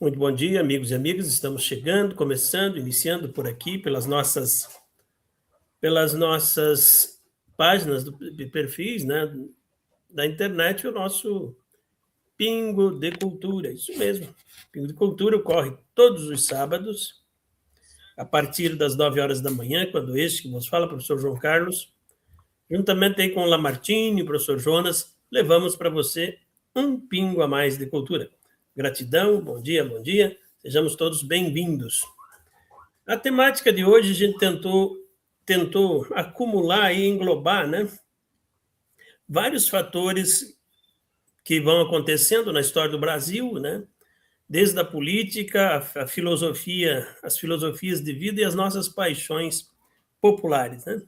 Muito bom dia, amigos e amigas. Estamos chegando, começando, iniciando por aqui, pelas nossas páginas de perfis, né, da internet, o nosso Pingo de Cultura. Isso mesmo. Pingo de Cultura ocorre todos os sábados, a partir das 9 horas da manhã, quando este que nos fala, professor João Carlos, juntamente aí com o Lamartine e o professor Jonas, levamos para você um pingo a mais de cultura. Gratidão, bom dia, bom dia. Sejamos todos bem-vindos. A temática de hoje a gente tentou acumular e englobar, né, vários fatores que vão acontecendo na história do Brasil, né, desde a política, a filosofia, as filosofias de vida e as nossas paixões populares, né?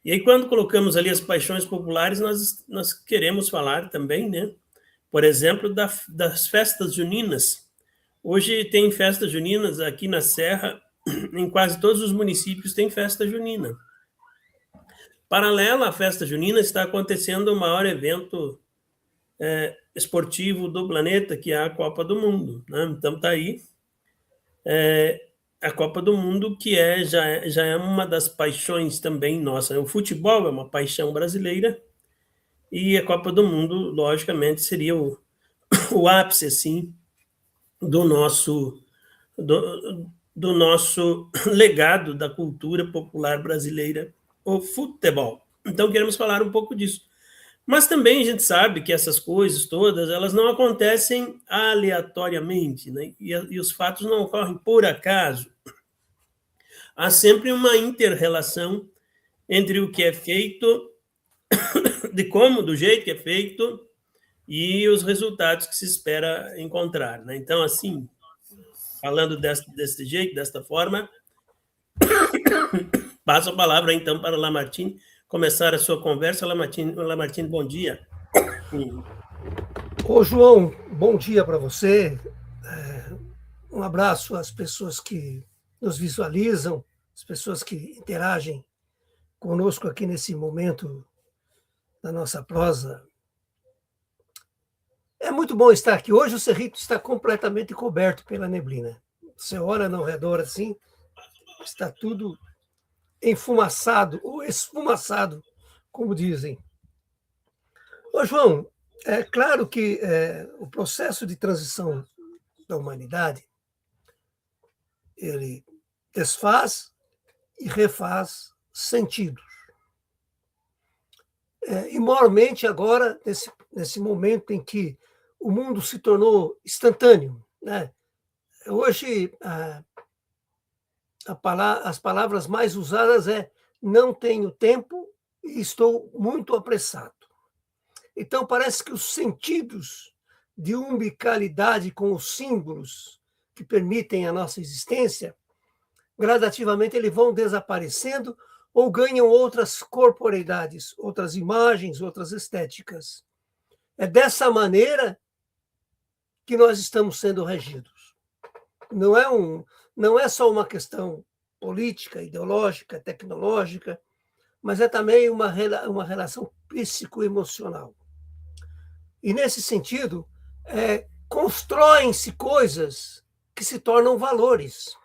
E aí, quando colocamos ali as paixões populares, nós queremos falar também, né, por exemplo, das festas juninas. Hoje tem festas juninas aqui na Serra, em quase todos os municípios tem festa junina. Paralela à festa junina, está acontecendo o maior evento esportivo do planeta, que é a Copa do Mundo, né? Então está aí a Copa do Mundo, que já é uma das paixões também nossa. O futebol é uma paixão brasileira e a Copa do Mundo, logicamente, seria o ápice, assim, do nosso do nosso legado da cultura popular brasileira, o futebol. Então, queremos falar um pouco disso. Mas também a gente sabe que essas coisas todas, elas não acontecem aleatoriamente, né? E os fatos não ocorrem por acaso. Há sempre uma inter-relação entre o que é feito, do jeito que é feito, e os resultados que se espera encontrar, né? Então, assim, falando desse jeito, desta forma, passo a palavra, então, para o Lamartine começar a sua conversa. Lamartine, bom dia. Ô, João, bom dia para você. Um abraço às pessoas que nos visualizam, as pessoas que interagem conosco aqui nesse momento da nossa prosa. É muito bom estar aqui. Hoje o Cerrito está completamente coberto pela neblina. Você olha ao redor assim, está tudo enfumaçado ou esfumaçado, como dizem. Ô, João, é claro que o processo de transição da humanidade, ele desfaz e refaz sentidos. E moralmente agora, nesse momento em que o mundo se tornou instantâneo, né? Hoje as palavras mais usadas é não tenho tempo e estou muito apressado. Então parece que os sentidos de umbicalidade com os símbolos que permitem a nossa existência, gradativamente eles vão desaparecendo ou ganham outras corporeidades, outras imagens, outras estéticas. É dessa maneira que nós estamos sendo regidos. Não é só uma questão política, ideológica, tecnológica, mas é também uma relação psicoemocional. E, nesse sentido, constroem-se coisas que se tornam valores.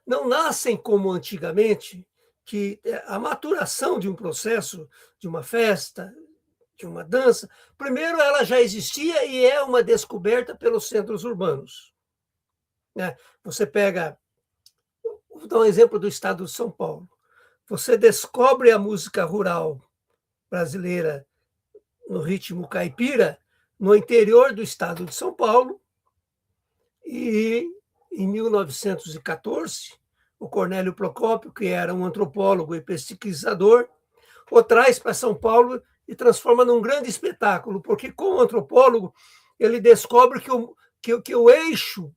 Não nascem como antigamente, que a maturação de um processo, de uma festa, de uma dança, primeiro ela já existia e é uma descoberta pelos centros urbanos. Você pega, vou dar um exemplo do estado de São Paulo, você descobre a música rural brasileira no ritmo caipira no interior do estado de São Paulo e em 1914, o Cornélio Procópio, que era um antropólogo e pesquisador, o traz para São Paulo e transforma num grande espetáculo, porque, como antropólogo, ele descobre que o eixo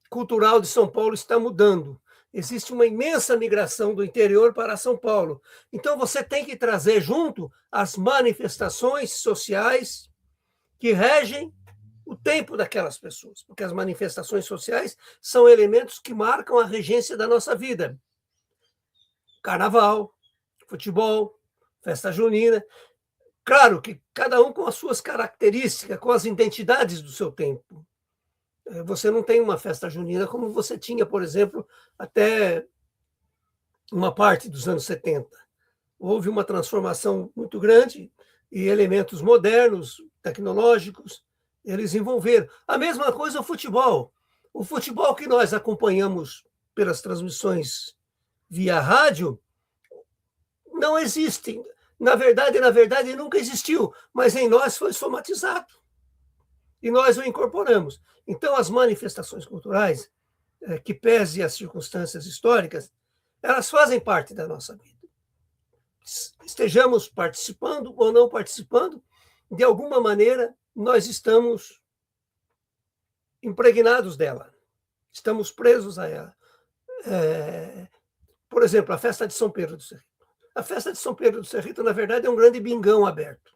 cultural de São Paulo está mudando. Existe uma imensa migração do interior para São Paulo. Então, você tem que trazer junto as manifestações sociais que regem o tempo daquelas pessoas, porque as manifestações sociais são elementos que marcam a regência da nossa vida. Carnaval, futebol, festa junina. Claro que cada um com as suas características, com as identidades do seu tempo. Você não tem uma festa junina como você tinha, por exemplo, até uma parte dos anos 70. Houve uma transformação muito grande e elementos modernos, tecnológicos, eles envolveram. A mesma coisa o futebol. O futebol que nós acompanhamos pelas transmissões via rádio não existe. Na verdade, nunca existiu, mas em nós foi somatizado. E nós o incorporamos. Então, as manifestações culturais, que pese as circunstâncias históricas, elas fazem parte da nossa vida. Estejamos participando ou não participando, de alguma maneira, nós estamos impregnados dela, estamos presos a ela. Por exemplo, a festa de São Pedro do Cerrito. A festa de São Pedro do Cerrito, na verdade, é um grande bingão aberto.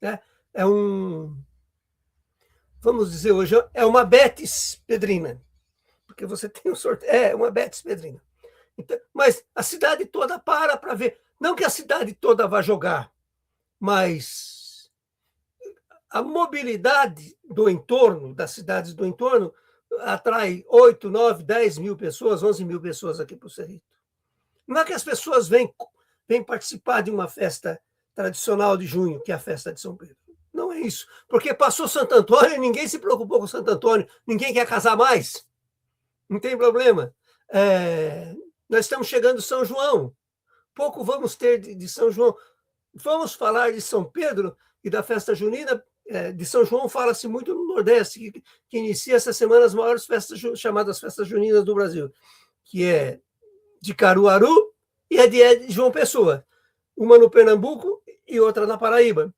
Né? Vamos dizer hoje, é uma Betis Pedrina, porque você tem um sorteio, uma Betis Pedrina. Então, mas a cidade toda para ver. Não que a cidade toda vá jogar, mas a mobilidade do entorno, das cidades do entorno, atrai 8, 9, 10 mil pessoas, 11 mil pessoas aqui para o Cerrito. Não é que as pessoas vêm participar de uma festa tradicional de junho, que é a festa de São Pedro. Não é isso. Porque passou Santo Antônio e ninguém se preocupou com Santo Antônio, ninguém quer casar mais. Não tem problema. Nós estamos chegando São João. Pouco vamos ter de São João. Vamos falar de São Pedro e da festa junina. De São João fala-se muito no Nordeste, que inicia essa semana as maiores festas chamadas festas juninas do Brasil, que é de Caruaru e é de João Pessoa. Uma no Pernambuco e outra na Paraíba.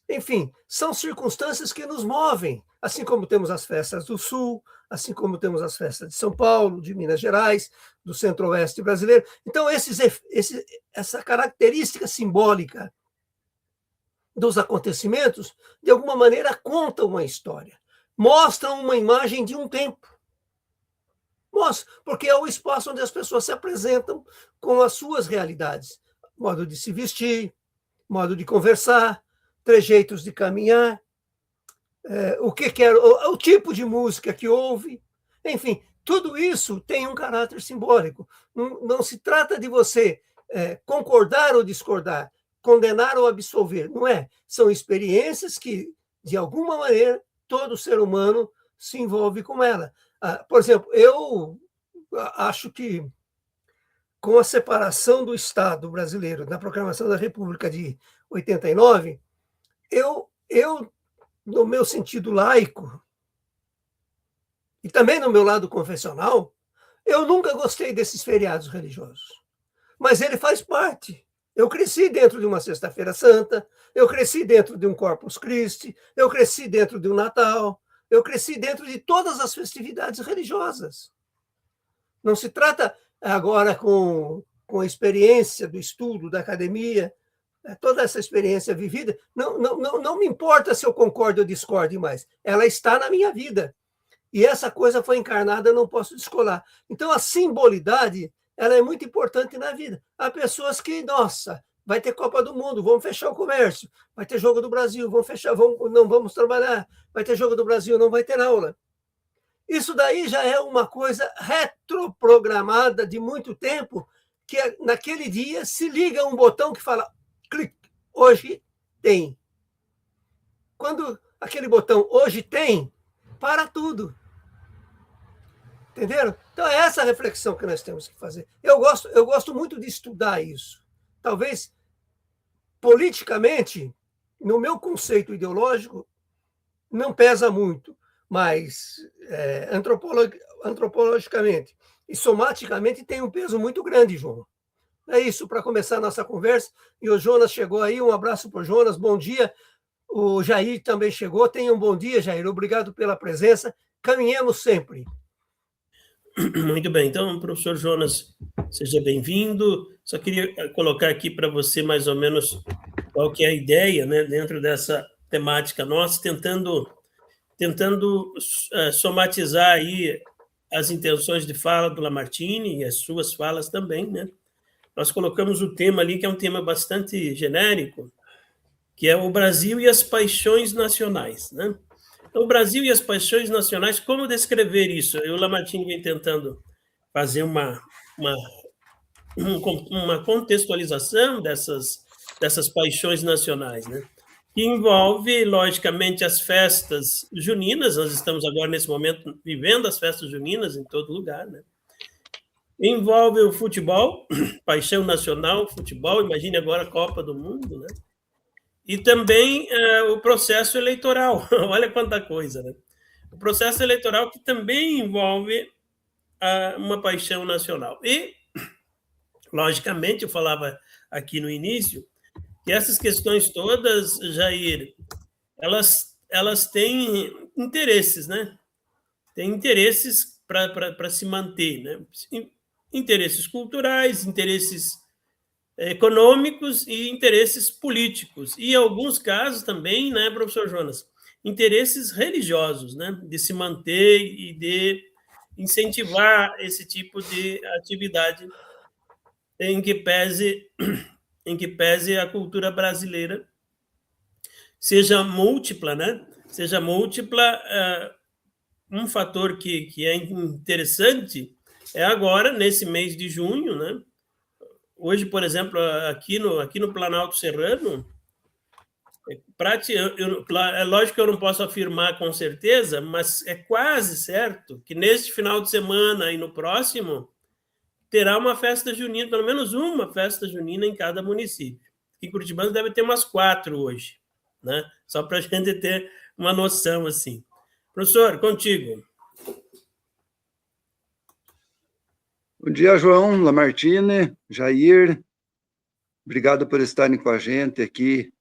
Enfim, são circunstâncias que nos movem, assim como temos as festas do Sul, assim como temos as festas de São Paulo, de Minas Gerais, do Centro-Oeste brasileiro. Então, essa característica simbólica dos acontecimentos, de alguma maneira, contam uma história, mostram uma imagem de um tempo. Mostra, porque é o espaço onde as pessoas se apresentam com as suas realidades, modo de se vestir, modo de conversar, trejeitos de caminhar, o tipo de música que ouve, enfim, tudo isso tem um caráter simbólico. Não se trata de você concordar ou discordar, condenar ou absolver, não é? São experiências que, de alguma maneira, todo ser humano se envolve com ela. Por exemplo, eu acho que, com a separação do Estado brasileiro na proclamação da República de 89, eu, no meu sentido laico, e também no meu lado confessional, eu nunca gostei desses feriados religiosos. Mas ele faz parte. Eu cresci dentro de uma Sexta-feira Santa, eu cresci dentro de um Corpus Christi, eu cresci dentro de um Natal, eu cresci dentro de todas as festividades religiosas. Não se trata agora com a experiência do estudo, da academia, toda essa experiência vivida, não me importa se eu concordo ou discordo mais, ela está na minha vida. E essa coisa foi encarnada, eu não posso descolar. Então, a simbolidade, ela é muito importante na vida. Há pessoas que, nossa, vai ter Copa do Mundo, vamos fechar o comércio, vai ter Jogo do Brasil, vamos fechar, não vamos trabalhar, vai ter Jogo do Brasil, não vai ter aula. Isso daí já é uma coisa retroprogramada de muito tempo, que naquele dia se liga um botão que fala, clique, hoje tem. Quando aquele botão hoje tem, para tudo. Entenderam? Então, é essa reflexão que nós temos que fazer. Eu gosto muito de estudar isso. Talvez, politicamente, no meu conceito ideológico, não pesa muito, mas antropologicamente e somaticamente tem um peso muito grande, João. É isso, para começar a nossa conversa. E o Jonas chegou aí, um abraço para o Jonas, bom dia. O Jair também chegou, tenha um bom dia, Jair, obrigado pela presença. Caminhemos sempre. Muito bem, então, professor Jonas, seja bem-vindo. Só queria colocar aqui para você mais ou menos qual que é a ideia, né, dentro dessa temática nossa, tentando somatizar aí as intenções de fala do Lamartine e as suas falas também, né? Nós colocamos o tema ali, que é um tema bastante genérico, que é o Brasil e as paixões nacionais, né? Então, o Brasil e as paixões nacionais, como descrever isso? O Lamartine vem tentando fazer uma contextualização dessas paixões nacionais, né? Que envolve, logicamente, as festas juninas. Nós estamos agora, nesse momento, vivendo as festas juninas em todo lugar, né? Envolve o futebol, paixão nacional, futebol, imagine agora a Copa do Mundo, né? E também o processo eleitoral, olha quanta coisa, né? O processo eleitoral que também envolve uma paixão nacional. E, logicamente, eu falava aqui no início, que essas questões todas, Jair, elas têm interesses, né? Tem interesses para se manter, né? Interesses culturais, interesses econômicos e interesses políticos. E, em alguns casos também, né, professor Jonas, interesses religiosos, né? De se manter e de incentivar esse tipo de atividade em que pese a cultura brasileira seja múltipla, né? Seja múltipla. Um fator que é interessante é agora, nesse mês de junho, né? Hoje, por exemplo, aqui no Planalto Serrano, é lógico que eu não posso afirmar com certeza, mas é quase certo que neste final de semana e no próximo terá uma festa junina, pelo menos uma festa junina em cada município. Em Curitibano deve ter umas 4 hoje, né? Só para a gente ter uma noção assim. Professor, contigo. Bom dia, João, Lamartine, Jair. Obrigado por estarem com a gente aqui.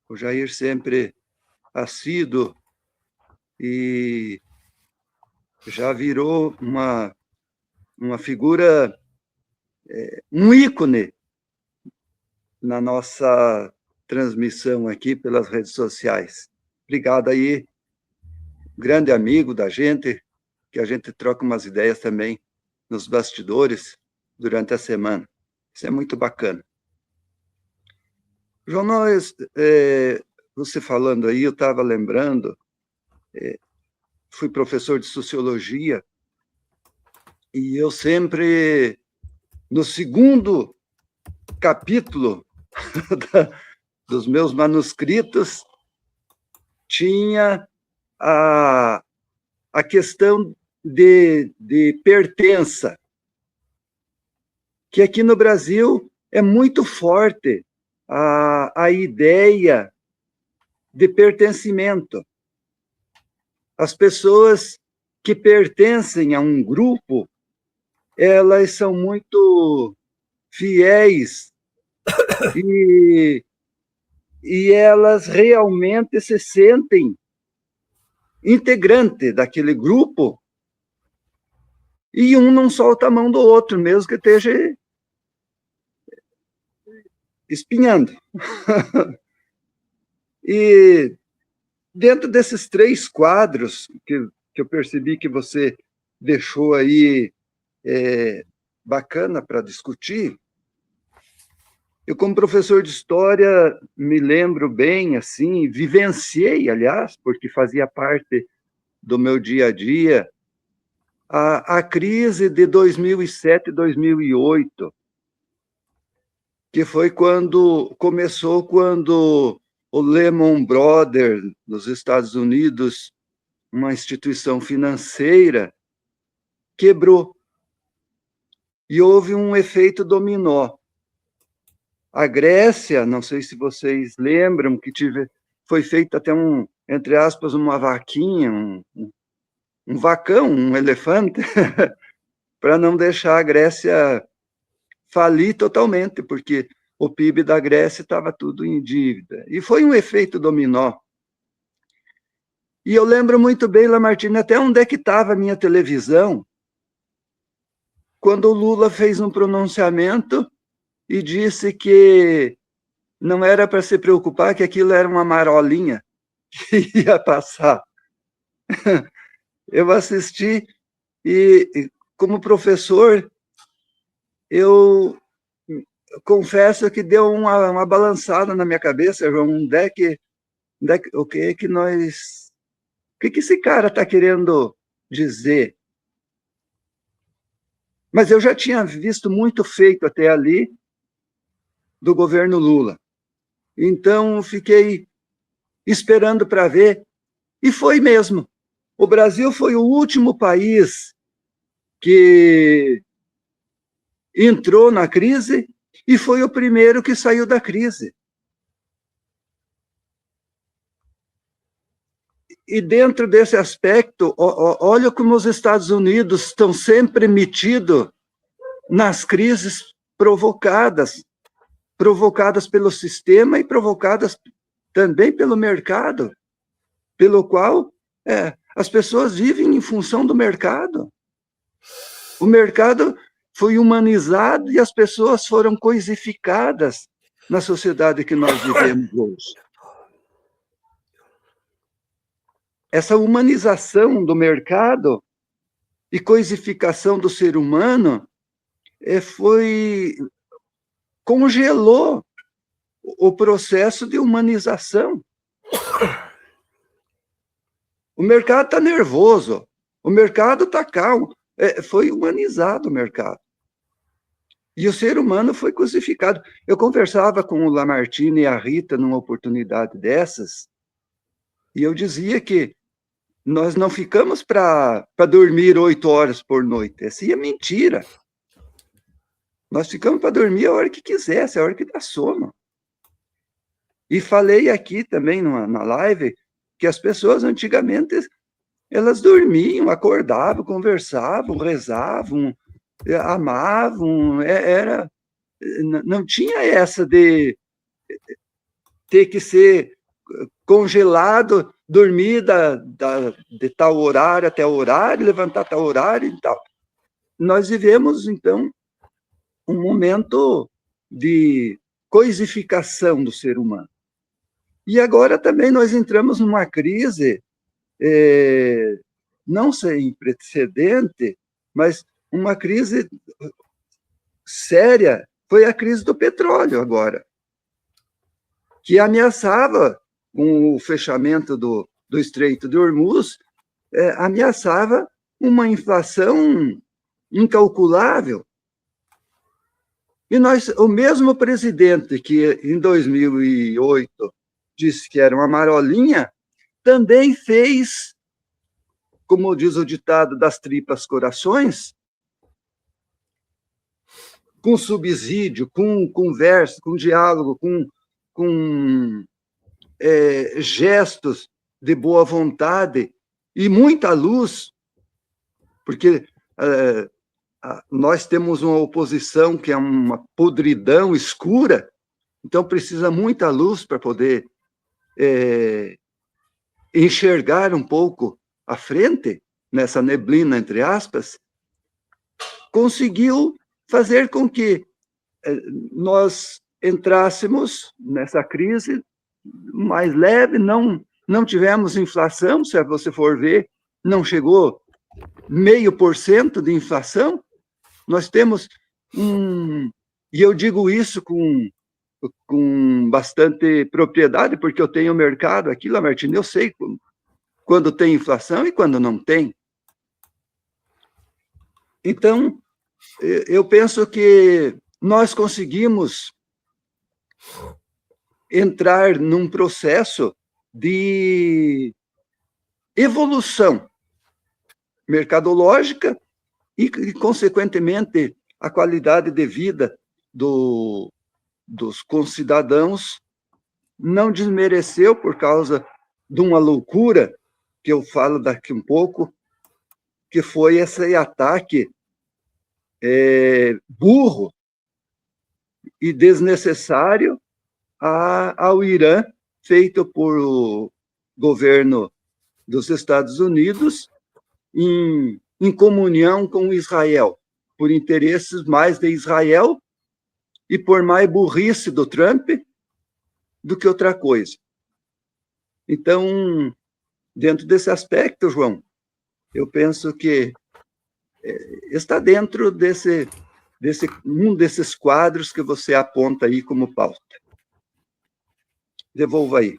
O Jair sempre assíduo e já virou uma figura, um ícone na nossa transmissão aqui pelas redes sociais. Obrigado aí, grande amigo da gente, que a gente troca umas ideias também nos bastidores durante a semana. Isso é muito bacana. João, você falando aí, eu estava lembrando, fui professor de sociologia, e eu sempre, no segundo capítulo dos meus manuscritos, tinha a questão de pertença, que aqui no Brasil é muito forte a ideia de pertencimento. As pessoas que pertencem a um grupo, elas são muito fiéis e elas realmente se sentem integrante daquele grupo, e um não solta a mão do outro, mesmo que esteja espinhando. E dentro desses 3 quadros que eu percebi que você deixou aí bacana para discutir, eu, como professor de história, me lembro bem, assim, vivenciei, aliás, porque fazia parte do meu dia a dia, a crise de 2007 e 2008, que foi quando o Lehman Brothers, nos Estados Unidos, uma instituição financeira, quebrou. E houve um efeito dominó. A Grécia, não sei se vocês lembram, foi feito até entre aspas, uma vaquinha, um vacão, um elefante, para não deixar a Grécia falir totalmente, porque o PIB da Grécia estava tudo em dívida. E foi um efeito dominó. E eu lembro muito bem, Lamartine, até onde é que estava a minha televisão, quando o Lula fez um pronunciamento e disse que não era para se preocupar, que aquilo era uma marolinha que ia passar. Eu assisti e, como professor, eu confesso que deu uma balançada na minha cabeça, João, o que esse cara está querendo dizer? Mas eu já tinha visto muito feito até ali do governo Lula. Então, fiquei esperando para ver, e foi mesmo. O Brasil foi o último país que entrou na crise e foi o primeiro que saiu da crise. E dentro desse aspecto, olha como os Estados Unidos estão sempre metidos nas crises provocadas pelo sistema e provocadas também pelo mercado, pelo qual as pessoas vivem em função do mercado. O mercado foi humanizado e as pessoas foram coisificadas na sociedade que nós vivemos hoje. Essa humanização do mercado e coisificação do ser humano congelou o processo de humanização. O mercado está nervoso, o mercado está calmo. Foi humanizado o mercado. E o ser humano foi crucificado. Eu conversava com o Lamartine e a Rita numa oportunidade dessas, e eu dizia que nós não ficamos para dormir 8 horas por noite. Essa é mentira. Nós ficamos para dormir a hora que quisesse, a hora que dá sono. E falei aqui também na live que as pessoas antigamente elas dormiam, acordavam, conversavam, rezavam, amavam. Não tinha essa de ter que ser congelado, dormir de tal horário até horário, levantar tal horário e tal. Nós vivemos, então, um momento de coisificação do ser humano. E agora também nós entramos numa crise, não sem precedente, mas uma crise séria, foi a crise do petróleo agora, que ameaçava, com o fechamento do Estreito de Hormuz, ameaçava uma inflação incalculável. E o mesmo presidente que em 2008 disse que era uma marolinha, também fez, como diz o ditado, das tripas corações, com subsídio, com conversa, com diálogo, com gestos de boa vontade e muita luz, porque nós temos uma oposição que é uma podridão escura, então precisa muita luz para poder enxergar um pouco à frente, nessa neblina, entre aspas, conseguiu fazer com que nós entrássemos nessa crise mais leve, não tivemos inflação, se você for ver, não chegou 0,5% de inflação. Nós temos e eu digo isso com bastante propriedade, porque eu tenho mercado aqui, Lamartine, eu sei quando tem inflação e quando não tem. Então, eu penso que nós conseguimos entrar num processo de evolução mercadológica e, consequentemente, a qualidade de vida dos concidadãos não desmereceu por causa de uma loucura, que eu falo daqui um pouco, que foi esse ataque burro e desnecessário ao Irã, feito por o governo dos Estados Unidos em comunhão com Israel, por interesses mais de Israel e por mais burrice do Trump do que outra coisa. Então, dentro desse aspecto, João, eu penso que está dentro desse um desses quadros que você aponta aí como pauta. Devolva aí.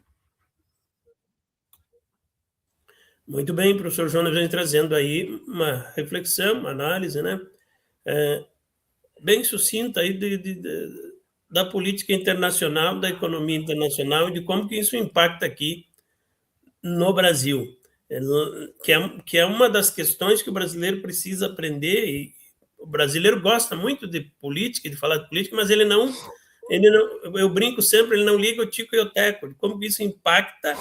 Muito bem, professor Jonas vem trazendo aí uma reflexão, uma análise, né? Bem sucinta aí da política internacional, da economia internacional e de como que isso impacta aqui no Brasil, que é uma das questões que o brasileiro precisa aprender. E o brasileiro gosta muito de política, de falar de política, mas ele não, eu brinco sempre, ele não liga o tico e o teco, de como que isso impacta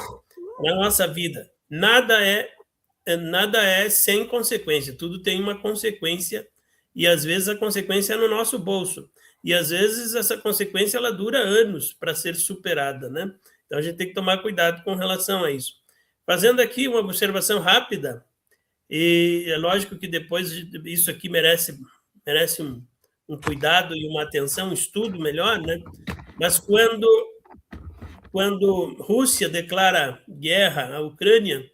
na nossa vida. Nada é sem consequência, tudo tem uma consequência, e às vezes a consequência é no nosso bolso, e às vezes essa consequência ela dura anos para ser superada, né? Então a gente tem que tomar cuidado com relação a isso. Fazendo aqui uma observação rápida, e é lógico que depois isso aqui merece um cuidado e uma atenção, um estudo melhor, né? Mas quando Rússia declara guerra à Ucrânia,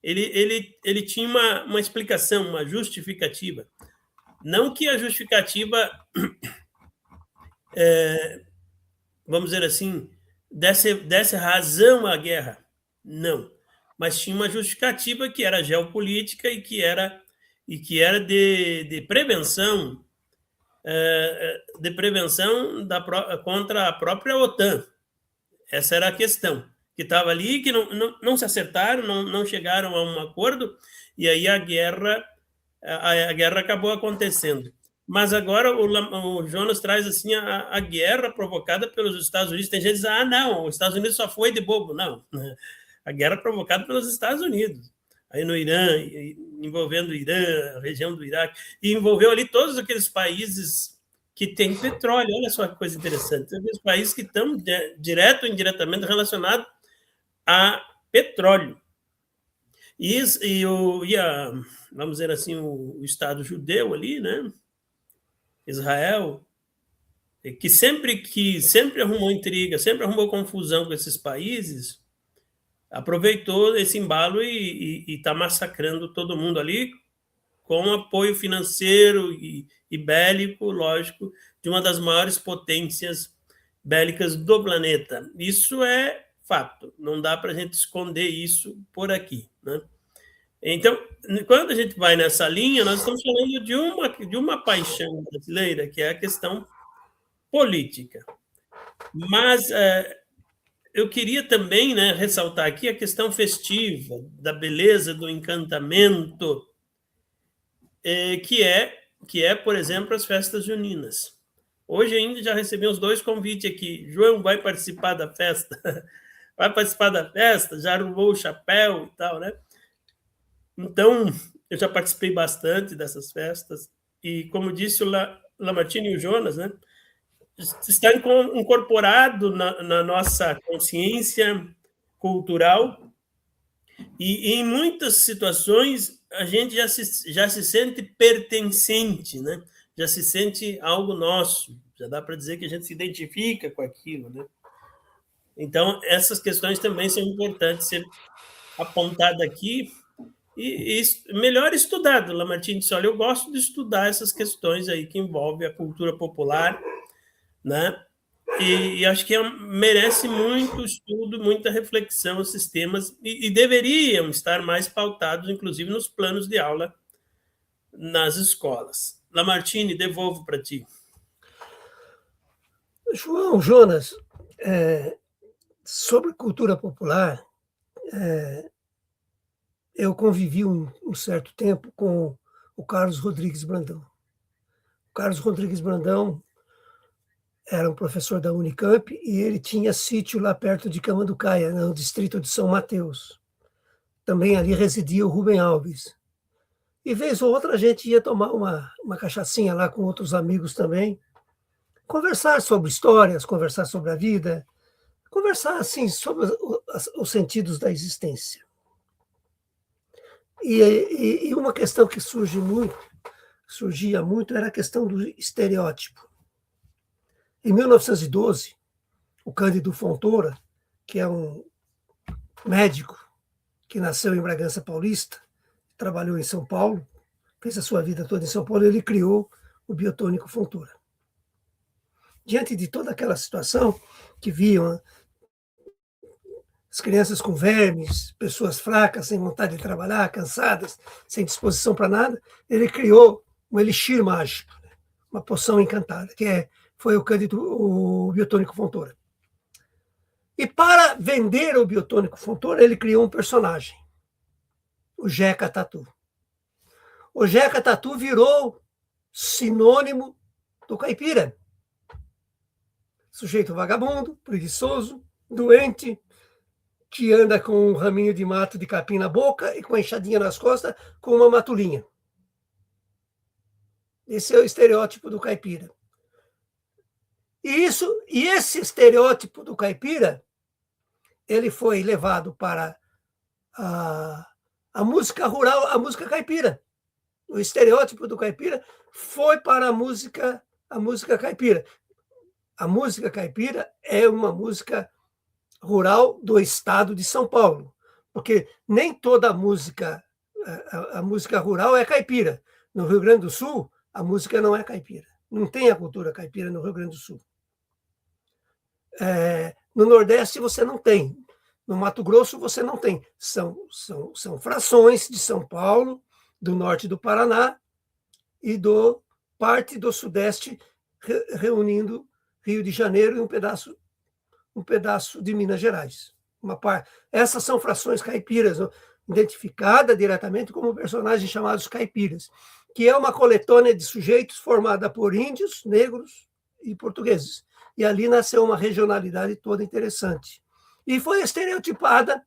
ele tinha uma explicação, uma justificativa. Não que a justificativa, vamos dizer assim, desse razão à guerra, não. Mas tinha uma justificativa que era geopolítica e que era de prevenção, contra a própria OTAN. Essa era a questão, que estava ali, que não se acertaram, não chegaram a um acordo, e aí a guerra acabou acontecendo. Mas agora o Jonas traz assim a guerra provocada pelos Estados Unidos. Tem gente que diz, não, os Estados Unidos só foi de bobo. Não, a guerra provocada pelos Estados Unidos. Aí no Irã, envolvendo o Irã, a região do Iraque, e envolveu ali todos aqueles países que têm petróleo. Olha só que coisa interessante. Aqueles países que estão direto ou indiretamente relacionados a petróleo. Vamos dizer assim, o Estado judeu ali, né? Israel, que sempre arrumou intriga, sempre arrumou confusão com esses países, aproveitou esse embalo e está massacrando todo mundo ali com apoio financeiro e bélico, lógico, de uma das maiores potências bélicas do planeta. Isso é fato, não dá para a gente esconder isso por aqui, né? Então, quando a gente vai nessa linha, nós estamos falando de uma paixão brasileira, que é a questão política. Mas eu queria também, né, ressaltar aqui a questão festiva, da beleza, do encantamento, que é, por exemplo, as festas juninas. Hoje ainda já recebi uns 2 convites aqui. João, vai participar da festa? Vai participar da festa? Já arrumou o chapéu e tal, né? Então, eu já participei bastante dessas festas, e como disse o Lamartine e o Jonas, né, está incorporado na nossa consciência cultural, e em muitas situações a gente já se sente pertencente, né? Já se sente algo nosso, já dá para dizer que a gente se identifica com aquilo, né? Então, essas questões também são importantes ser apontadas aqui, e melhor estudado. Lamartine disse, olha, eu gosto de estudar essas questões aí que envolvem a cultura popular, né? E acho que merece muito estudo, muita reflexão esses temas, e deveriam estar mais pautados, inclusive, nos planos de aula nas escolas. Lamartine, devolvo para ti. João, Jonas, sobre cultura popular, eu convivi um certo tempo com o Carlos Rodrigues Brandão. O Carlos Rodrigues Brandão era um professor da Unicamp e ele tinha sítio lá perto de Camanducaia, no distrito de São Mateus. Também ali residia o Rubem Alves. E vez ou outra a gente ia tomar uma cachaçinha lá com outros amigos também, conversar sobre histórias, conversar sobre a vida, conversar assim sobre os sentidos da existência. E uma questão que surgia muito era a questão do estereótipo. Em 1912, o Cândido Fontoura, que é um médico que nasceu em Bragança Paulista, trabalhou em São Paulo, fez a sua vida toda em São Paulo, ele criou o Biotônico Fontoura. Diante de toda aquela situação que viam as crianças com vermes, pessoas fracas, sem vontade de trabalhar, cansadas, sem disposição para nada, ele criou um elixir mágico, uma poção encantada, foi o Biotônico Fontoura. E para vender o Biotônico Fontoura, ele criou um personagem, o Jeca Tatu. O Jeca Tatu virou sinônimo do caipira. Sujeito vagabundo, preguiçoso, doente, que anda com um raminho de mato de capim na boca e com a enxadinha nas costas, com uma matulinha. Esse é o estereótipo do caipira. E esse estereótipo do caipira, ele foi levado para a música rural, a música caipira. O estereótipo do caipira foi para a música caipira. A música caipira é uma música rural do estado de São Paulo, porque nem toda a música rural é caipira. No Rio Grande do Sul, a música não é caipira. Não tem a cultura caipira no Rio Grande do Sul. No Nordeste você não tem. No Mato Grosso você não tem. São frações de São Paulo, do norte do Paraná e parte do Sudeste, reunindo Rio de Janeiro e um pedaço de Minas Gerais. Essas são frações caipiras, identificadas diretamente como personagens chamados caipiras, que é uma coletânea de sujeitos formada por índios, negros e portugueses. E ali nasceu uma regionalidade toda interessante. E foi estereotipada,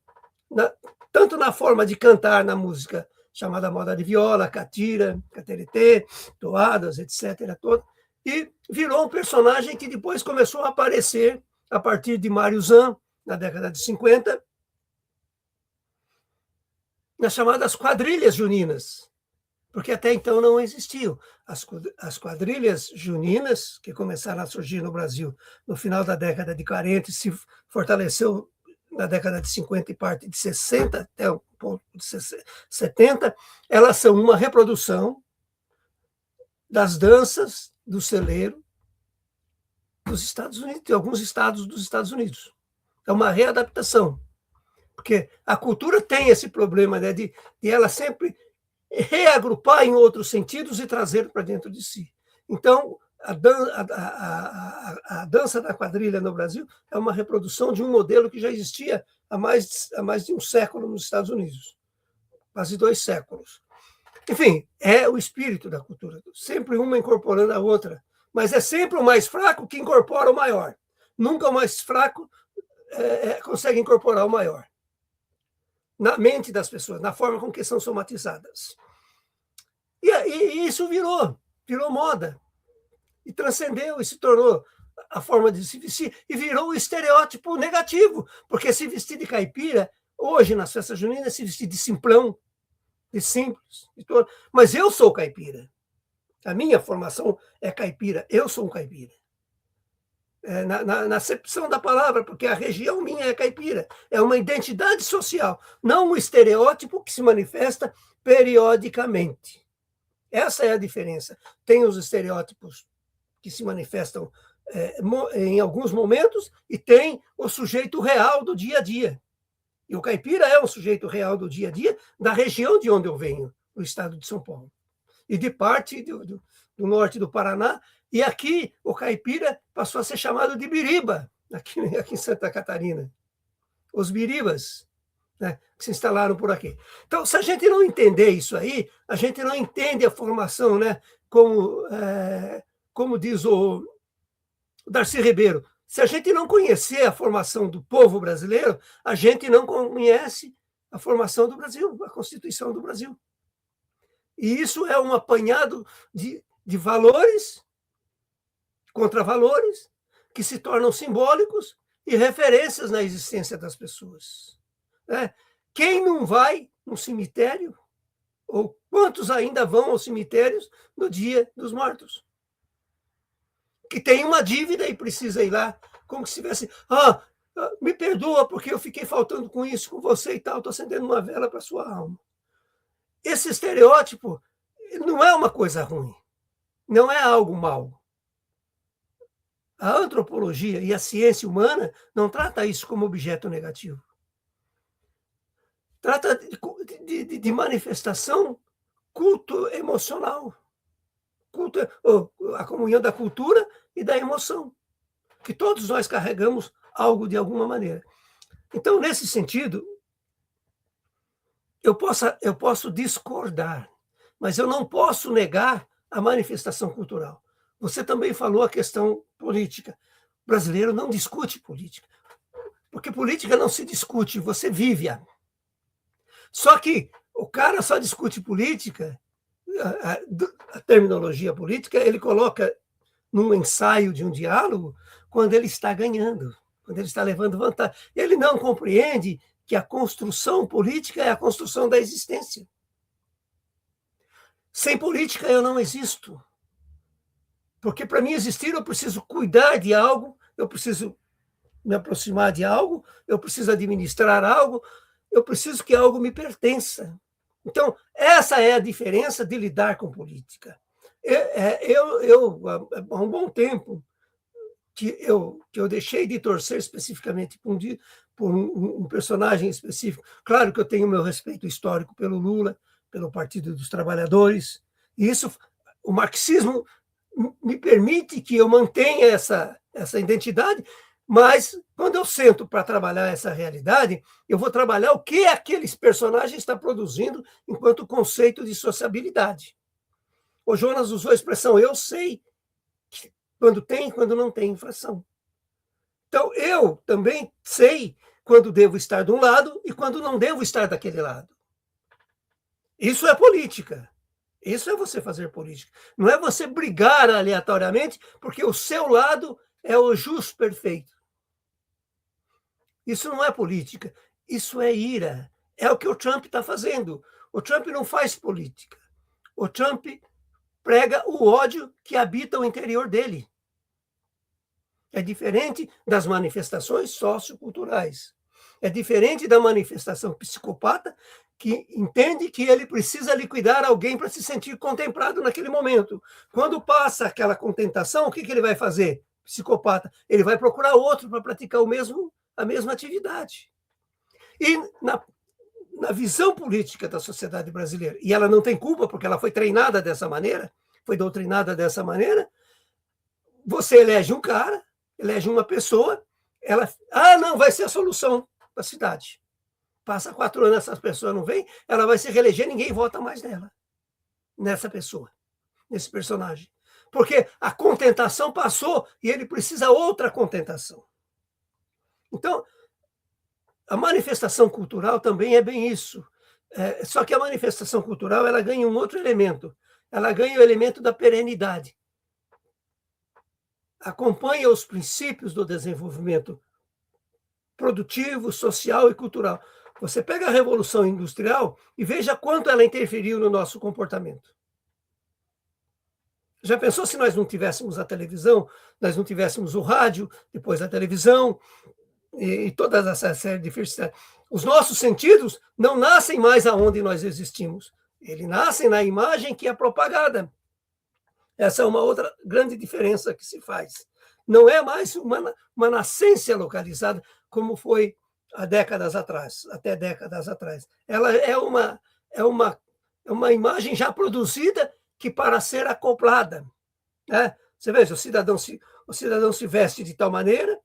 tanto na forma de cantar na música chamada moda de viola, catira, cateretê, toadas, etc. E virou um personagem que depois começou a aparecer a partir de Mário Zan, na década de 50, nas chamadas quadrilhas juninas, porque até então não existiam. As quadrilhas juninas, que começaram a surgir no Brasil no final da década de 40 e se fortaleceu na década de 50 e parte de 60, até um pouco de 70, elas são uma reprodução das danças do celeiro dos Estados Unidos, de alguns estados dos Estados Unidos. É uma readaptação, porque a cultura tem esse problema, né, de ela sempre reagrupar em outros sentidos e trazer para dentro de si. Então, a dança da quadrilha no Brasil é uma reprodução de um modelo que já existia há mais de um século nos Estados Unidos, quase 2 séculos. Enfim, é o espírito da cultura, sempre uma incorporando a outra, mas é sempre o mais fraco que incorpora o maior. Nunca o mais fraco consegue incorporar o maior. Na mente das pessoas, na forma com que são somatizadas. E isso virou moda. E transcendeu e se tornou a forma de se vestir e virou o estereótipo negativo, porque se vestir de caipira, hoje nas festas juninas, se vestir de simplão, de simples, mas eu sou caipira. A minha formação é caipira, eu sou um caipira. Na acepção da palavra, porque a região minha é caipira, é uma identidade social, não um estereótipo que se manifesta periodicamente. Essa é a diferença. Tem os estereótipos que se manifestam em alguns momentos e tem o sujeito real do dia a dia. E o caipira é um sujeito real do dia a dia da região de onde eu venho, no estado de São Paulo. E de parte do norte do Paraná. E aqui o caipira passou a ser chamado de biriba, aqui em Santa Catarina. Os biribas, né, que se instalaram por aqui. Então, se a gente não entender isso aí, a gente não entende a formação, né, como diz o Darcy Ribeiro, se a gente não conhecer a formação do povo brasileiro, a gente não conhece a formação do Brasil, a Constituição do Brasil. E isso é um apanhado de valores, contravalores, que se tornam simbólicos e referências na existência das pessoas. Quem não vai no cemitério, ou quantos ainda vão aos cemitérios no Dia dos Mortos? Que tem uma dívida e precisa ir lá, como se tivesse, me perdoa porque eu fiquei faltando com isso, com você e tal, estou acendendo uma vela para a sua alma. Esse estereótipo não é uma coisa ruim. não é algo mau. A antropologia e a ciência humana não trata isso como objeto negativo. Trata de manifestação culto-emocional. A comunhão da cultura e da emoção, que todos nós carregamos algo de alguma maneira. Então, nesse sentido, eu posso discordar, mas eu não posso negar a manifestação cultural. Você também falou a questão política. O brasileiro não discute política, porque política não se discute, você vive-a. Só que o cara só discute política, a terminologia política, ele coloca num ensaio de um diálogo quando ele está ganhando, quando ele está levando vantagem. Ele não compreende que a construção política é a construção da existência. Sem política eu não existo. Porque para mim existir eu preciso cuidar de algo, eu preciso me aproximar de algo, eu preciso administrar algo, eu preciso que algo me pertença. Então, essa é a diferença de lidar com política. Há um bom tempo que eu deixei de torcer especificamente por um personagem específico. Claro que eu tenho meu respeito histórico pelo Lula, pelo Partido dos Trabalhadores, e isso, o marxismo me permite que eu mantenha essa identidade, mas quando eu sento para trabalhar essa realidade, eu vou trabalhar o que aqueles personagens estão produzindo enquanto conceito de sociabilidade. O Jonas usou a expressão, eu sei quando tem e quando não tem infração. Então, eu também sei quando devo estar de um lado e quando não devo estar daquele lado. Isso é política. Isso é você fazer política. Não é você brigar aleatoriamente porque o seu lado é o justo perfeito. Isso não é política. Isso é ira. É o que o Trump está fazendo. O Trump não faz política. O Trump prega o ódio que habita o interior dele. É diferente das manifestações socioculturais. É diferente da manifestação psicopata que entende que ele precisa liquidar alguém para se sentir contemplado naquele momento. Quando passa aquela contentação, o que ele vai fazer? Psicopata. Ele vai procurar outro para praticar a mesma atividade. E na visão política da sociedade brasileira, e ela não tem culpa porque ela foi treinada dessa maneira, foi doutrinada dessa maneira, você elege um cara, elege uma pessoa, ela, não, vai ser a solução da cidade. Passa 4 anos, essa pessoa não vem, ela vai se reeleger, ninguém vota mais nela, nessa pessoa, nesse personagem. Porque a contentação passou e ele precisa outra contentação. Então, a manifestação cultural também é bem isso. Só que a manifestação cultural ela ganha um outro elemento. Ela ganha o elemento da perenidade. Acompanha os princípios do desenvolvimento produtivo, social e cultural. Você pega a Revolução Industrial e veja quanto ela interferiu no nosso comportamento. Já pensou se nós não tivéssemos a televisão, nós não tivéssemos o rádio, depois a televisão e toda essa série de diversidade? Os nossos sentidos não nascem mais aonde nós existimos. Eles nascem na imagem que é propagada. Essa é uma outra grande diferença que se faz. Não é mais uma nascência localizada, como foi há décadas atrás, até décadas atrás. Ela é uma imagem já produzida que para ser acoplada. Né? Você veja, o cidadão se veste de tal maneira,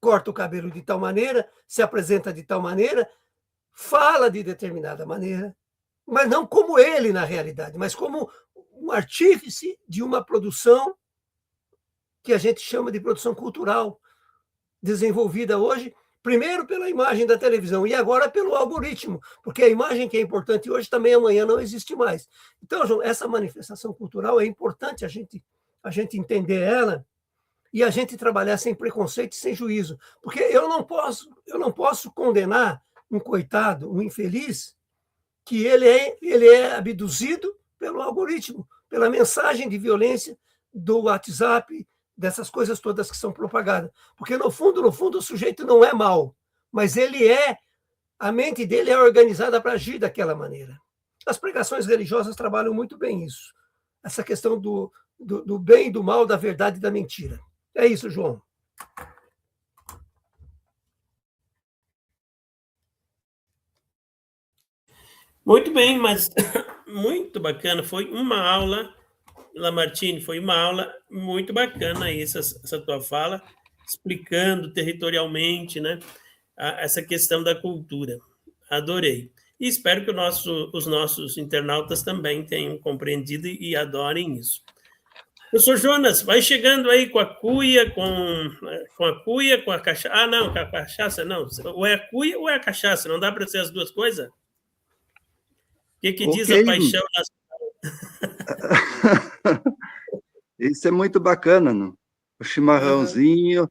corta o cabelo de tal maneira, se apresenta de tal maneira, fala de determinada maneira, mas não como ele na realidade, mas como um artífice de uma produção que a gente chama de produção cultural, desenvolvida hoje, primeiro pela imagem da televisão e agora pelo algoritmo, porque a imagem que é importante hoje também amanhã não existe mais. Então, João, essa manifestação cultural é importante a gente entender ela e a gente trabalhar sem preconceito e sem juízo, porque eu não posso condenar um coitado, um infeliz, que ele é abduzido pelo algoritmo, pela mensagem de violência do WhatsApp, dessas coisas todas que são propagadas. Porque, no fundo, o sujeito não é mau, mas a mente dele é organizada para agir daquela maneira. As pregações religiosas trabalham muito bem isso. Essa questão do bem e do mal, da verdade e da mentira. É isso, João. Muito bem, mas muito bacana. Foi uma aula, Lamartine, foi uma aula muito bacana essa tua fala, explicando territorialmente, né, essa questão da cultura. Adorei. E espero que os nossos internautas também tenham compreendido e adorem isso. Professor Jonas, vai chegando aí com a cuia, com a cachaça. Ah, não, com a cachaça não. Ou é a cuia ou é a cachaça? Não dá para ser as duas coisas? O que diz a paixão Isso é muito bacana, não? O chimarrãozinho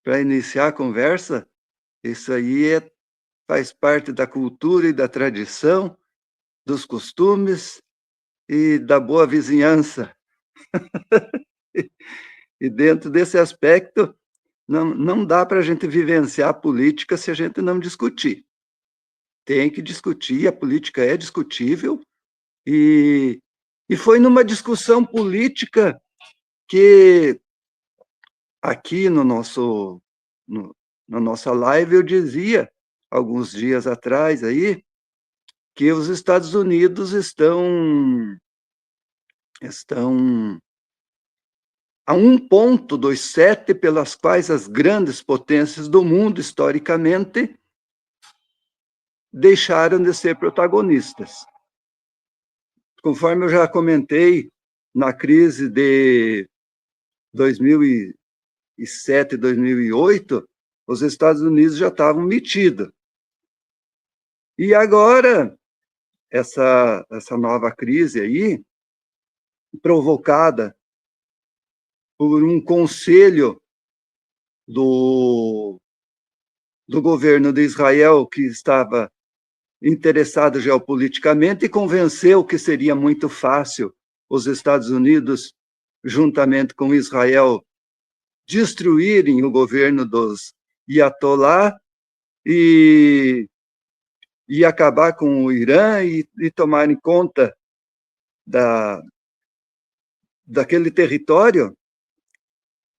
para iniciar a conversa, isso aí faz parte da cultura e da tradição, dos costumes e da boa vizinhança. E dentro desse aspecto, não dá para a gente vivenciar a política se a gente não discutir. Tem que discutir, a política é discutível, e foi numa discussão política que aqui na nossa live eu dizia, alguns dias atrás aí, que os Estados Unidos estão a 1,27 pelas quais as grandes potências do mundo, historicamente, deixaram de ser protagonistas. Conforme eu já comentei, na crise de 2007 e 2008, os Estados Unidos já estavam metidos. E agora, essa nova crise aí, provocada por um conselho do governo de Israel que estava interessado geopoliticamente e convenceu que seria muito fácil os Estados Unidos, juntamente com Israel, destruírem o governo dos Ayatollah e acabar com o Irã e tomarem conta daquele território.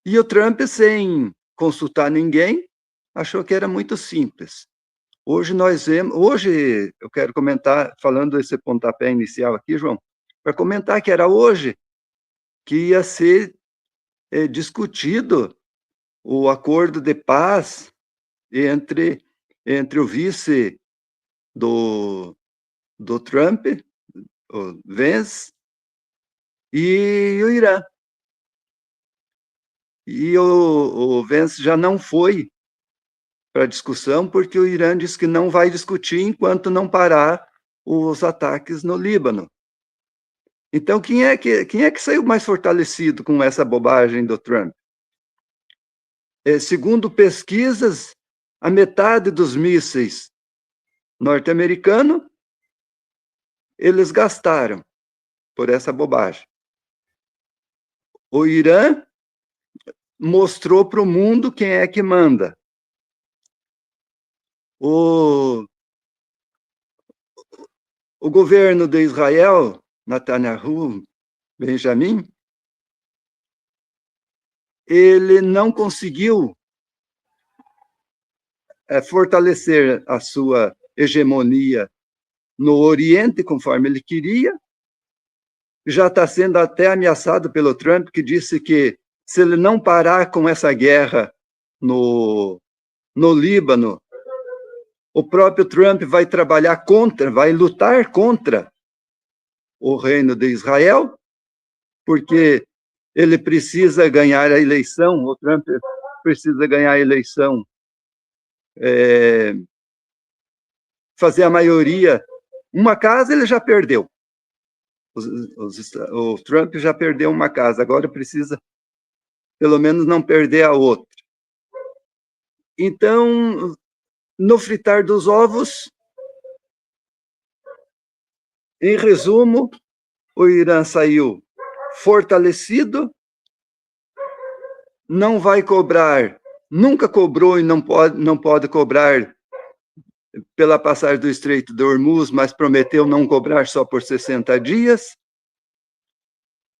E o Trump, sem consultar ninguém, achou que era muito simples. Hoje eu quero comentar, falando desse pontapé inicial aqui, João, para comentar que era hoje que ia ser discutido o acordo de paz entre o vice do Trump, o Vance, e o Irã. E o Vance já não foi para a discussão, porque o Irã disse que não vai discutir enquanto não parar os ataques no Líbano. Então, quem é que saiu mais fortalecido com essa bobagem do Trump? Segundo pesquisas, a metade dos mísseis norte-americanos eles gastaram por essa bobagem. O Irã mostrou para o mundo quem é que manda. O governo de Israel, Netanyahu, Benjamin, ele não conseguiu fortalecer a sua hegemonia no Oriente, conforme ele queria. Já está sendo até ameaçado pelo Trump, que disse que se ele não parar com essa guerra no Líbano, o próprio Trump vai lutar contra o reino de Israel, porque ele precisa ganhar a eleição, o Trump precisa ganhar a eleição, fazer a maioria. Uma casa ele já perdeu. O Trump já perdeu uma casa, agora precisa, pelo menos, não perder a outra. Então, no fritar dos ovos, em resumo, o Irã saiu fortalecido, não vai cobrar, nunca cobrou e não pode cobrar pela passagem do Estreito de Hormuz, mas prometeu não cobrar só por 60 dias.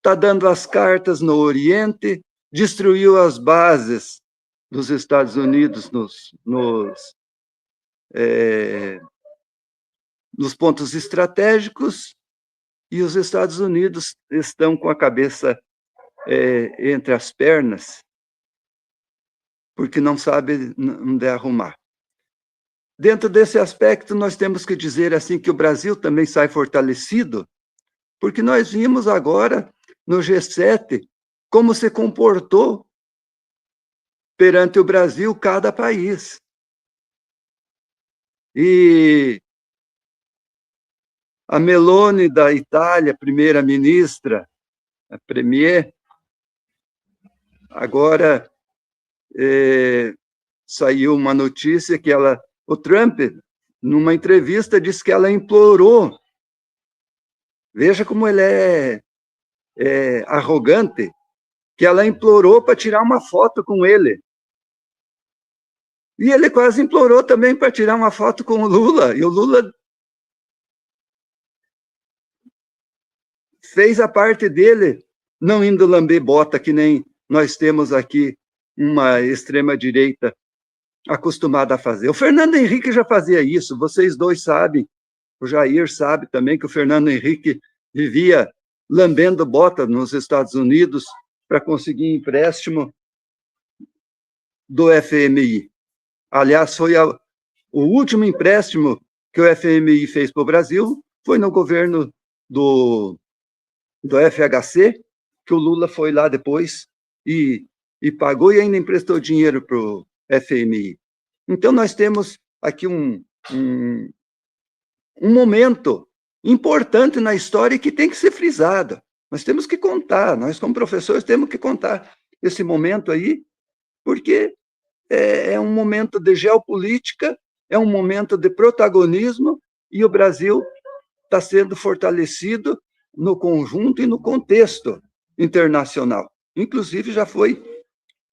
está dando as cartas no Oriente, destruiu as bases dos Estados Unidos nos pontos estratégicos, e os Estados Unidos estão com a cabeça entre as pernas, porque não sabe onde arrumar. Dentro desse aspecto, nós temos que dizer assim que o Brasil também sai fortalecido, porque nós vimos agora no G7 como se comportou perante o Brasil cada país. E a Meloni da Itália, primeira-ministra, a premier, agora saiu uma notícia que o Trump, numa entrevista, disse que ela implorou. Veja como ele é arrogante, que ela implorou para tirar uma foto com ele. E ele quase implorou também para tirar uma foto com o Lula. E o Lula fez a parte dele, não indo lamber bota, que nem nós temos aqui uma extrema-direita acostumada a fazer. O Fernando Henrique já fazia isso, vocês dois sabem, o Jair sabe também que o Fernando Henrique vivia lambendo bota nos Estados Unidos para conseguir empréstimo do FMI. Aliás, foi o último empréstimo que o FMI fez para o Brasil, foi no governo do FHC, que o Lula foi lá depois e pagou e ainda emprestou dinheiro para o FMI. Então, nós temos aqui um momento importante na história que tem que ser frisado. Nós temos que contar, nós como professores temos que contar esse momento aí, porque é um momento de geopolítica, é um momento de protagonismo, e o Brasil está sendo fortalecido no conjunto e no contexto internacional. Inclusive, já foi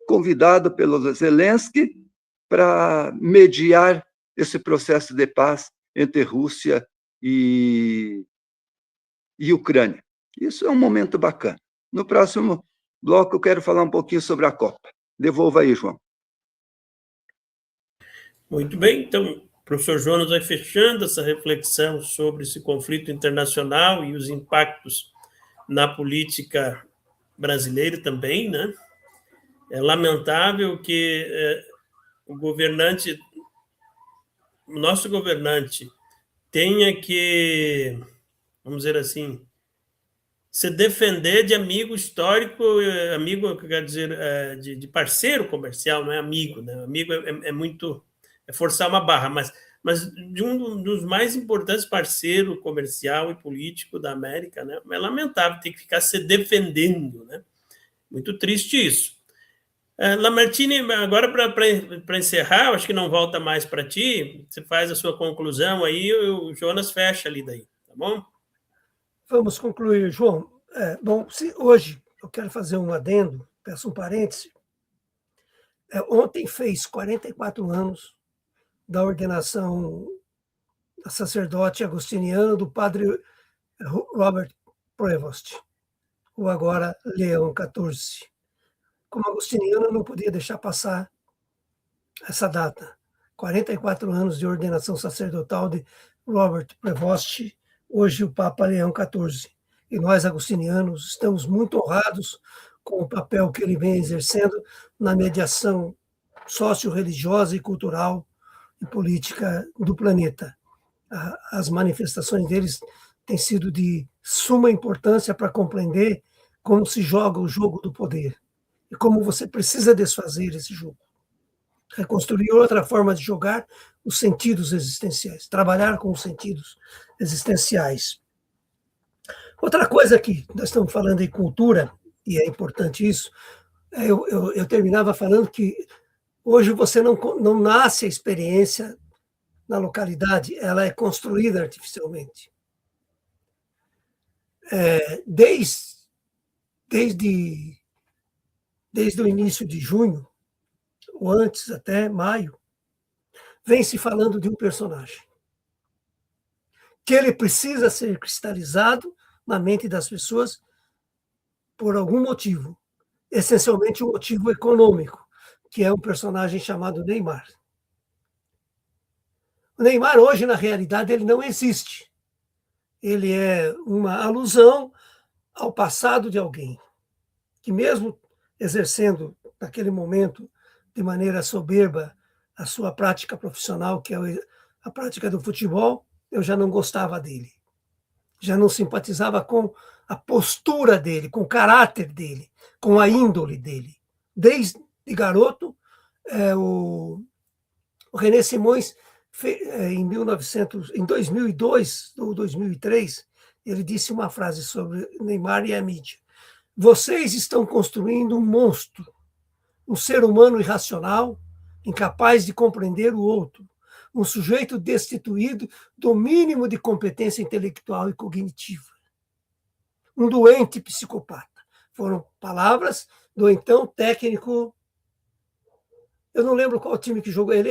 convidado pelo Zelensky para mediar esse processo de paz entre Rússia e Ucrânia. Isso é um momento bacana. No próximo bloco, eu quero falar um pouquinho sobre a Copa. Devolva aí, João. Muito bem, então, o professor Jonas vai fechando essa reflexão sobre esse conflito internacional e os impactos na política brasileira também, né? É lamentável que o nosso governante tenha que, vamos dizer assim, se defender de amigo histórico, amigo, quer dizer, de parceiro comercial, não é amigo, né? Amigo é muito, forçar uma barra, mas de um dos mais importantes parceiros comercial e político da América, né? É lamentável ter que ficar se defendendo, né? Muito triste isso. Lamartine, agora para encerrar, acho que não volta mais para ti, você faz a sua conclusão aí, o Jonas fecha ali daí, tá bom? Vamos concluir, João. Bom, se hoje eu quero fazer um adendo, peço um parêntese. Ontem fez 44 anos da ordenação a sacerdote agostiniano do padre Robert Prevost, ou agora Leão XIV. Como agostiniano, eu não podia deixar passar essa data. 44 anos de ordenação sacerdotal de Robert Prevost, hoje o Papa Leão XIV. E nós, agostinianos, estamos muito honrados com o papel que ele vem exercendo na mediação socio-religiosa e cultural e política do planeta. As manifestações deles têm sido de suma importância para compreender como se joga o jogo do poder e como você precisa desfazer esse jogo. Reconstruir outra forma de jogar os sentidos existenciais, trabalhar com os sentidos existenciais. Outra coisa que nós estamos falando em cultura, e é importante isso, eu terminava falando que hoje você não nasce a experiência na localidade, ela é construída artificialmente. Desde o início de junho, ou antes até maio, vem se falando de um personagem que ele precisa ser cristalizado na mente das pessoas por algum motivo, essencialmente um motivo econômico, que é um personagem chamado Neymar. O Neymar, hoje, na realidade, ele não existe. Ele é uma alusão ao passado de alguém, que mesmo exercendo, naquele momento, de maneira soberba, a sua prática profissional, que é a prática do futebol, eu já não gostava dele. Já não simpatizava com a postura dele, com o caráter dele, com a índole dele. Desde garoto, o René Simões, em 2002 ou 2003, ele disse uma frase sobre Neymar e a mídia. Vocês estão construindo um monstro, um ser humano irracional, incapaz de compreender o outro, um sujeito destituído do mínimo de competência intelectual e cognitiva. Um doente psicopata. Foram palavras do então técnico. Eu não lembro qual time que jogou. Ele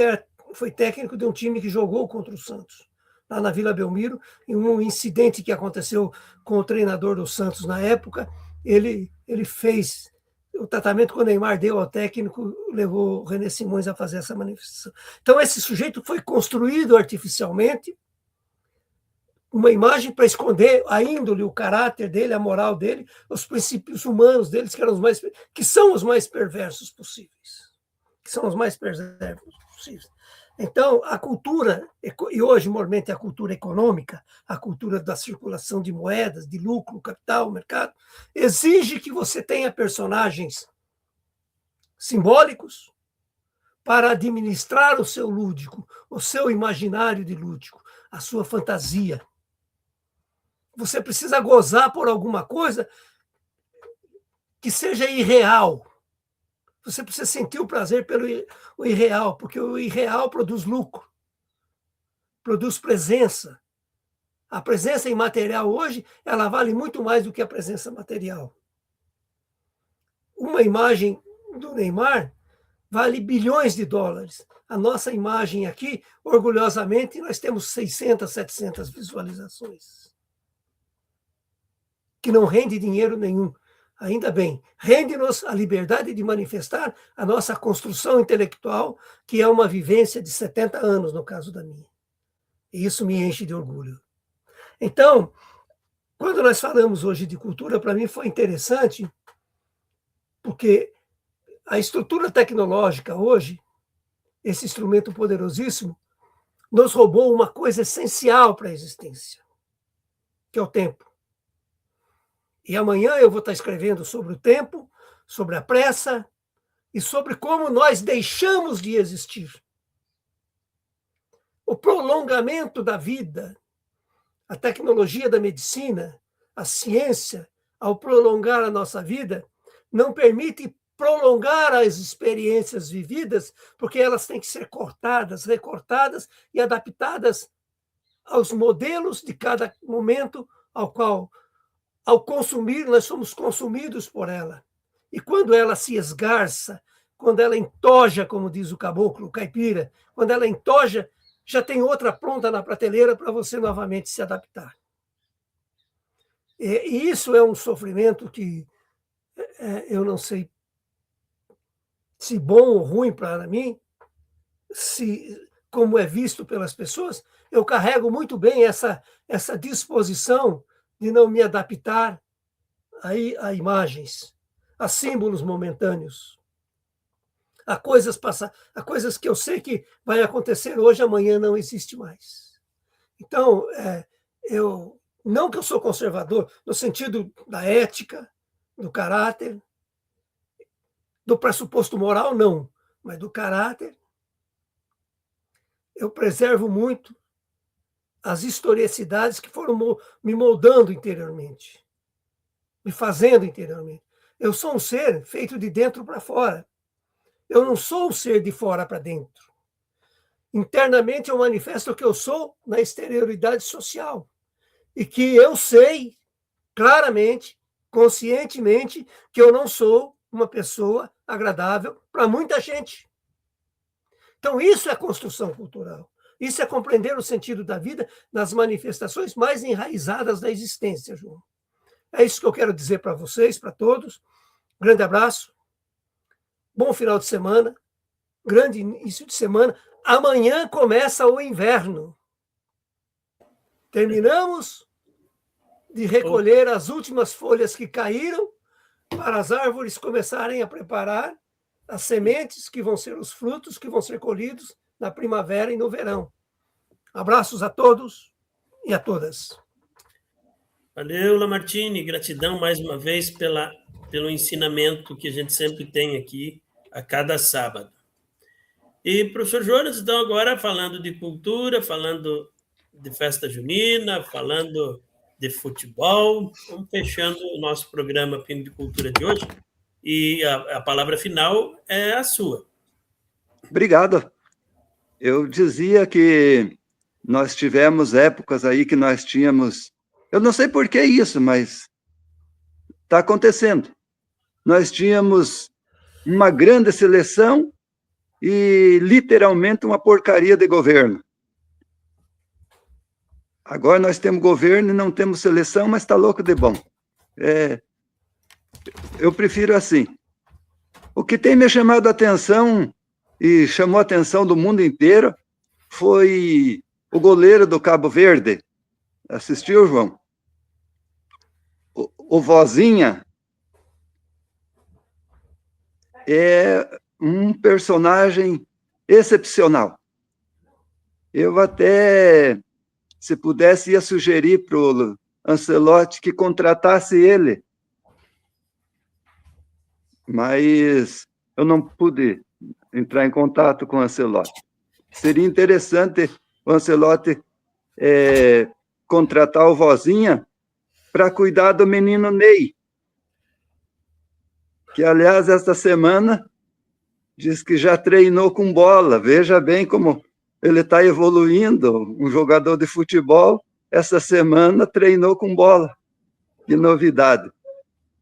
foi técnico de um time que jogou contra o Santos, lá na Vila Belmiro, em um incidente que aconteceu com o treinador do Santos na época. Ele fez o tratamento que o Neymar deu ao técnico, levou o René Simões a fazer essa manifestação. Então, esse sujeito foi construído artificialmente, uma imagem para esconder a índole, o caráter dele, a moral dele, os princípios humanos deles, que são os mais perversos possíveis. Que são os mais perversos possíveis. Então, a cultura, e hoje, normalmente, a cultura econômica, a cultura da circulação de moedas, de lucro, capital, mercado, exige que você tenha personagens simbólicos para administrar o seu lúdico, o seu imaginário de lúdico, a sua fantasia. Você precisa gozar por alguma coisa que seja irreal. Você precisa sentir o prazer pelo irreal, porque o irreal produz lucro, produz presença. A presença imaterial hoje, ela vale muito mais do que a presença material. Uma imagem do Neymar vale bilhões de dólares. A nossa imagem aqui, orgulhosamente, nós temos 600, 700 visualizações, que não rende dinheiro nenhum. Ainda bem, rende-nos a liberdade de manifestar a nossa construção intelectual, que é uma vivência de 70 anos, no caso da minha. E isso me enche de orgulho. Então, quando nós falamos hoje de cultura, para mim foi interessante, porque a estrutura tecnológica hoje, esse instrumento poderosíssimo, nos roubou uma coisa essencial para a existência, que é o tempo. E amanhã eu vou estar escrevendo sobre o tempo, sobre a pressa e sobre como nós deixamos de existir. O prolongamento da vida, a tecnologia da medicina, a ciência, ao prolongar a nossa vida, não permite prolongar as experiências vividas, porque elas têm que ser cortadas, recortadas e adaptadas aos modelos de cada momento ao qual, ao consumir, nós somos consumidos por ela. E quando ela se esgarça, quando ela entoja, como diz o caboclo, o caipira, quando ela entoja, já tem outra pronta na prateleira para você novamente se adaptar. E isso é um sofrimento que eu não sei se bom ou ruim para mim, como é visto pelas pessoas. Eu carrego muito bem essa disposição de não me adaptar a imagens, a símbolos momentâneos, a coisas que eu sei que vai acontecer hoje, amanhã não existe mais. Então, não que eu sou conservador, no sentido da ética, do caráter, do pressuposto moral, não, mas do caráter, eu preservo muito as historicidades que foram me moldando interiormente, me fazendo interiormente. Eu sou um ser feito de dentro para fora. Eu não sou um ser de fora para dentro. Internamente eu manifesto o que eu sou na exterioridade social. E que eu sei claramente, conscientemente, que eu não sou uma pessoa agradável para muita gente. Então, isso é construção cultural. Isso é compreender o sentido da vida nas manifestações mais enraizadas da existência, João. É isso que eu quero dizer para vocês, para todos. Grande abraço, bom final de semana, grande início de semana. Amanhã começa o inverno. Terminamos de recolher as últimas folhas que caíram para as árvores começarem a preparar as sementes que vão ser os frutos que vão ser colhidos na primavera e no verão. Abraços a todos e a todas. Valeu, Lamartine. Gratidão mais uma vez pelo ensinamento que a gente sempre tem aqui a cada sábado. E, professor Jonas, então, agora falando de cultura, falando de festa junina, falando de futebol, vamos fechando o nosso programa Pingo de Cultura de hoje. E a palavra final é a sua. Obrigado. Eu dizia que nós tivemos épocas aí que nós tínhamos... Eu não sei por que isso, mas está acontecendo. Nós tínhamos uma grande seleção e, literalmente, uma porcaria de governo. Agora nós temos governo e não temos seleção, mas está louco de bom. Eu prefiro assim. O que tem me chamado a atenção e chamou a atenção do mundo inteiro foi o goleiro do Cabo Verde. Assistiu, João? O Vozinha é um personagem excepcional. Eu até, se pudesse, ia sugerir para o Ancelotti que contratasse ele. Mas eu não pude entrar em contato com o Ancelotti. Seria interessante o Ancelotti contratar o Vozinha para cuidar do menino Ney, que, aliás, esta semana diz que já treinou com bola. Veja bem como ele está evoluindo. Um jogador de futebol, essa semana, treinou com bola. Que novidade.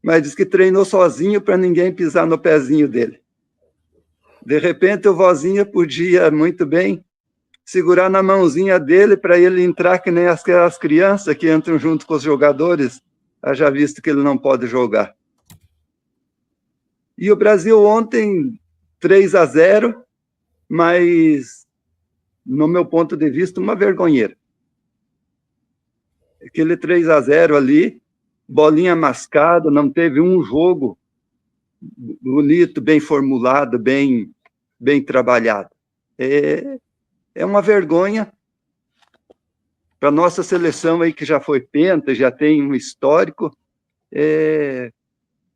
Mas diz que treinou sozinho para ninguém pisar no pezinho dele. De repente, o Vozinha podia muito bem segurar na mãozinha dele para ele entrar que nem aquelas crianças que entram junto com os jogadores, já visto que ele não pode jogar. E o Brasil ontem, 3-0, mas, no meu ponto de vista, uma vergonheira. Aquele 3-0 ali, bolinha mascada, não teve um jogo bonito, bem formulado, bem trabalhado. É uma vergonha para a nossa seleção aí, que já foi penta, já tem um histórico.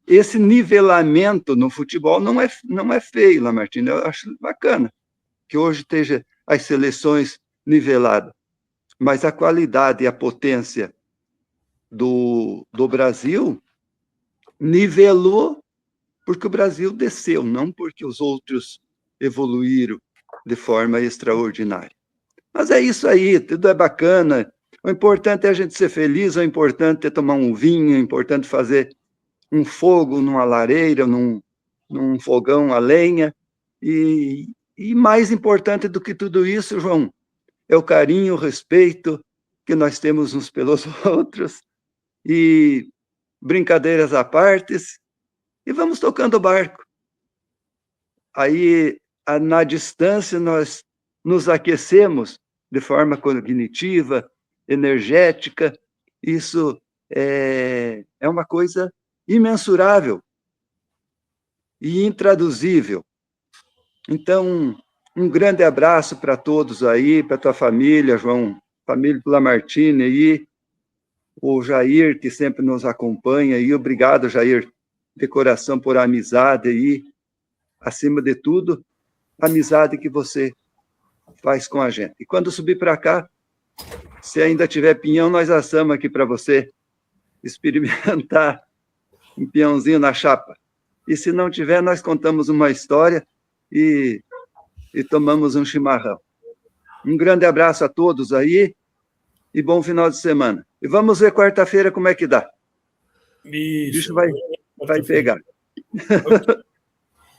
Esse nivelamento no futebol não é feio, Lamartine. Eu acho bacana que hoje esteja as seleções niveladas, mas a qualidade e a potência do Brasil nivelou porque o Brasil desceu, não porque os outros evoluíram de forma extraordinária. Mas é isso aí, tudo é bacana. O importante é a gente ser feliz, o importante é tomar um vinho, o importante é fazer um fogo numa lareira, num fogão a lenha. E mais importante do que tudo isso, João, é o carinho, o respeito que nós temos uns pelos outros, e brincadeiras à parte, e vamos tocando o barco. Aí, na distância, nós nos aquecemos de forma cognitiva, energética. Isso é uma coisa imensurável e intraduzível. Então, um grande abraço para todos aí, para tua família, João, família Lamartine aí, o Jair, que sempre nos acompanha aí. Obrigado, Jair, de coração, por a amizade aí, acima de tudo, a amizade que você faz com a gente. E quando subir para cá, se ainda tiver pinhão, nós assamos aqui para você experimentar um pinhãozinho na chapa. E se não tiver, nós contamos uma história e tomamos um chimarrão. Um grande abraço a todos aí e bom final de semana. E vamos ver quarta-feira como é que dá. O bicho vai pegar.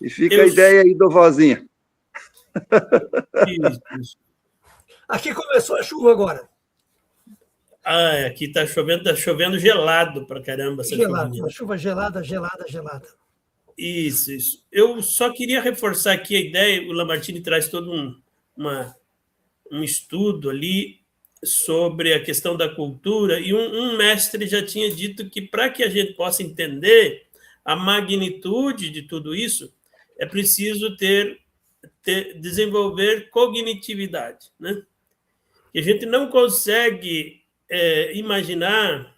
E fica a ideia aí do Vozinha. Aqui começou a chuva agora. Ah, aqui está chovendo gelado para caramba essa Gelado, chuvinha. uma chuva gelada, gelada, gelada. Isso. Eu só queria reforçar aqui a ideia, o Lamartine traz todo um estudo ali sobre a questão da cultura, e um mestre já tinha dito que para que a gente possa entender a magnitude de tudo isso, é preciso desenvolver cognitividade, né? E a gente não consegue imaginar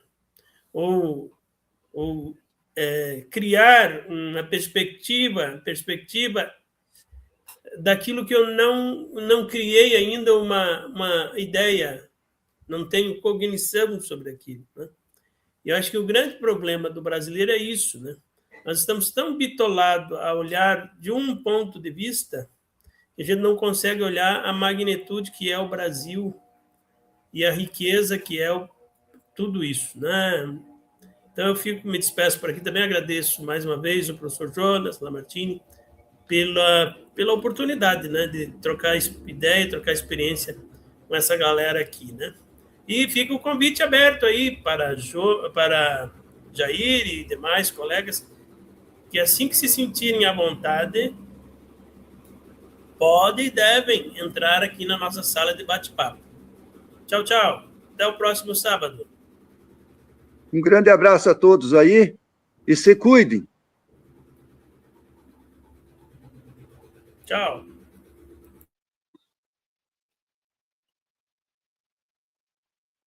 ou criar uma perspectiva daquilo que eu não criei ainda uma ideia, não tenho cognição sobre aquilo, né? E eu acho que o grande problema do brasileiro é isso, né? Nós estamos tão bitolados a olhar de um ponto de vista que a gente não consegue olhar a magnitude que é o Brasil e a riqueza que é tudo isso, né? Então, eu me despeço por aqui. Também agradeço mais uma vez o professor Jonas Lamartine pela oportunidade, né, de trocar ideia, trocar experiência com essa galera aqui, né? E fica o convite aberto aí para Jair e demais colegas, que assim que se sentirem à vontade, podem e devem entrar aqui na nossa sala de bate-papo. Tchau, tchau. Até o próximo sábado. Um grande abraço a todos aí e se cuidem. Tchau.